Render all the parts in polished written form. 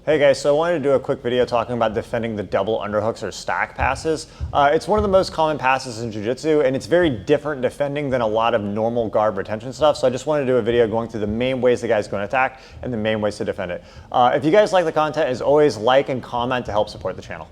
Hey guys, so I wanted to do a quick video talking about defending the double underhooks or stack passes. It's one of the most common passes in jiu-jitsu, and it's very different defending than a lot of normal guard retention stuff. So I just wanted to do a video going through the main ways the guy's going to attack and the main ways to defend it. If you guys like the content, as always, like and comment to help support the channel.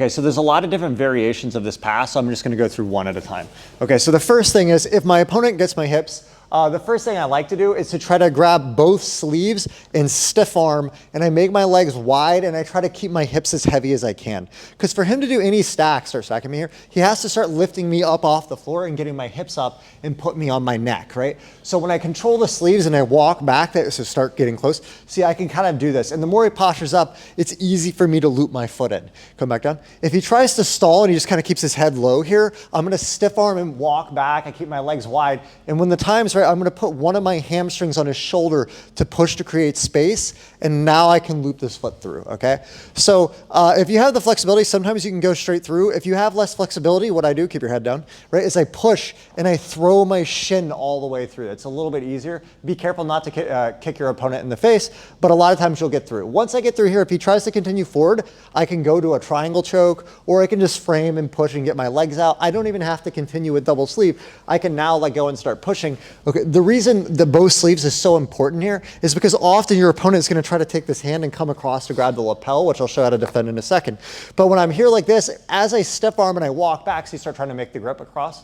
Okay, so there's a lot of different variations of this pass, so I'm just gonna go through one at a time. Okay, so the first thing is if my opponent gets my hips, the first thing I like to do is to try to grab both sleeves and stiff arm, and I make my legs wide and I try to keep my hips as heavy as I can. Because for him to do any stack, start stacking me here, he has to start lifting me up off the floor and getting my hips up and put me on my neck, right? So when I control the sleeves and I walk back, so start getting close, see I can kind of do this. And the more he postures up, it's easy for me to loop my foot in. Come back down. If he tries to stall and he just kind of keeps his head low here, I'm gonna stiff arm and walk back. I keep my legs wide. And when the time's right, I'm gonna put one of my hamstrings on his shoulder to push to create space, and now I can loop this foot through, okay? So if you have the flexibility, sometimes you can go straight through. If you have less flexibility, what I do, keep your head down, right, is I push and I throw my shin all the way through. It's a little bit easier. Be careful not to kick your opponent in the face, but a lot of times you'll get through. Once I get through here, if he tries to continue forward, I can go to a triangle choke, or I can just frame and push and get my legs out. I don't even have to continue with double sleeve. I can now let go and start pushing. Okay, the reason the both sleeves is so important here is because often your opponent is going to try to take this hand and come across to grab the lapel, which I'll show how to defend in a second. But when I'm here like this, as I stiff arm and I walk back, so you start trying to make the grip across.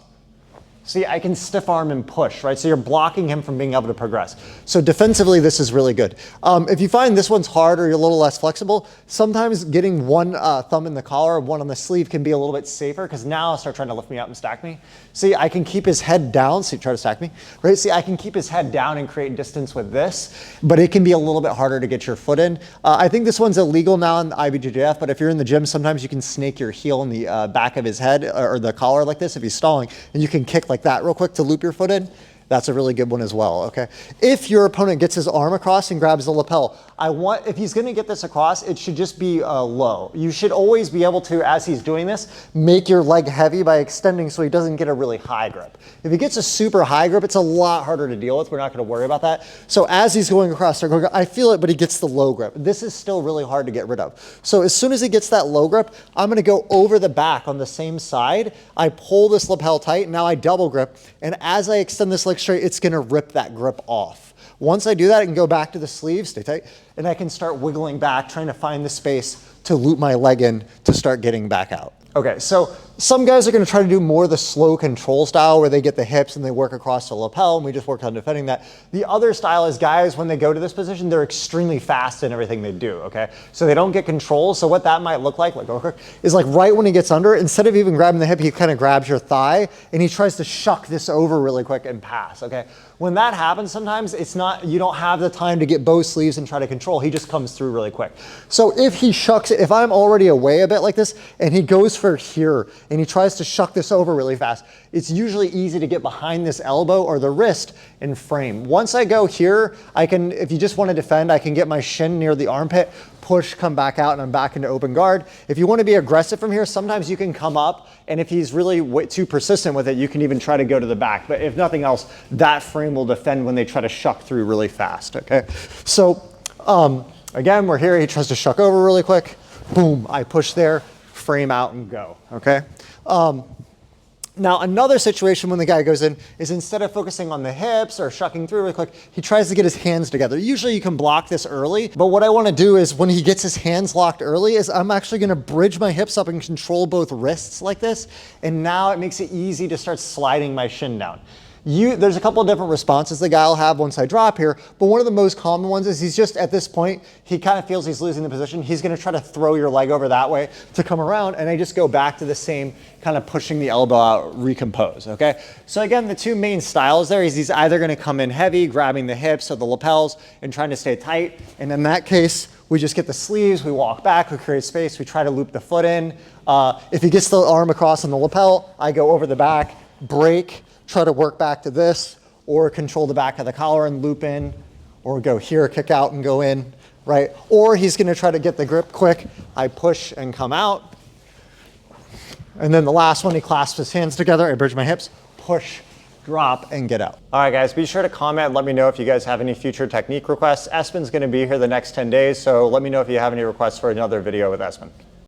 See, I can stiff arm and push, right? So you're blocking him from being able to progress. So defensively, this is really good. If you find this one's hard or you're a little less flexible, sometimes getting one thumb in the collar, one on the sleeve can be a little bit safer, because now I'll start trying to lift me up and stack me. See, I can keep his head down. See, try to stack me, right? See, I can keep his head down and create distance with this, but it can be a little bit harder to get your foot in. I think this one's illegal now in the IBJJF, but if you're in the gym, sometimes you can snake your heel in the back of his head or the collar like this if he's stalling, and you can kick like that real quick to loop your foot in. That's a really good one as well, okay? If your opponent gets his arm across and grabs the lapel, if he's gonna get this across, it should just be low. You should always be able to, as he's doing this, make your leg heavy by extending so he doesn't get a really high grip. If he gets a super high grip, it's a lot harder to deal with. We're not gonna worry about that. So as he's going across, I feel it, but he gets the low grip. This is still really hard to get rid of. So as soon as he gets that low grip, I'm gonna go over the back on the same side. I pull this lapel tight, now I double grip, and as I extend this leg straight, it's gonna rip that grip off. Once I do that, I can go back to the sleeve, stay tight, and I can start wiggling back, trying to find the space to loop my leg in to start getting back out. Okay, so some guys are gonna try to do more the slow control style where they get the hips and they work across the lapel, and we just worked on defending that. The other style is guys, when they go to this position, they're extremely fast in everything they do, okay? So they don't get control, so what that might look like is like right when he gets under, instead of even grabbing the hip, he kind of grabs your thigh and he tries to shuck this over really quick and pass, okay? When that happens, sometimes you don't have the time to get both sleeves and try to control. He just comes through really quick. So if he shucks it, if I'm already away a bit like this and he goes for here and he tries to shuck this over really fast, it's usually easy to get behind this elbow or the wrist and frame. Once I go here, if you just want to defend, I can get my shin near the armpit, push, come back out, and I'm back into open guard. If you want to be aggressive from here, sometimes you can come up, and if he's really too persistent with it, you can even try to go to the back. But if nothing else, that frame will defend when they try to shuck through really fast, okay? So again, we're here, he tries to shuck over really quick. Boom, I push there, frame out and go, okay? Now, another situation when the guy goes in is instead of focusing on the hips or shucking through really quick, he tries to get his hands together. Usually you can block this early, but what I want to do is when he gets his hands locked early is I'm actually going to bridge my hips up and control both wrists like this, and now it makes it easy to start sliding my shin down. There's a couple of different responses the guy will have once I drop here, but one of the most common ones is he's just at this point, he kind of feels he's losing the position. He's going to try to throw your leg over that way to come around, and I just go back to the same kind of pushing the elbow out, recompose, okay? So again, the two main styles there is he's either going to come in heavy, grabbing the hips or the lapels and trying to stay tight, and in that case, we just get the sleeves, we walk back, we create space, we try to loop the foot in. If he gets the arm across on the lapel, I go over the back, break, try to work back to this, or control the back of the collar and loop in, or go here, kick out and go in, right? Or he's gonna try to get the grip quick. I push and come out. And then the last one, he clasps his hands together, I bridge my hips, push, drop, and get out. All right, guys, be sure to comment. Let me know if you guys have any future technique requests. Espen's going to be here the next 10 days, so let me know if you have any requests for another video with Espen.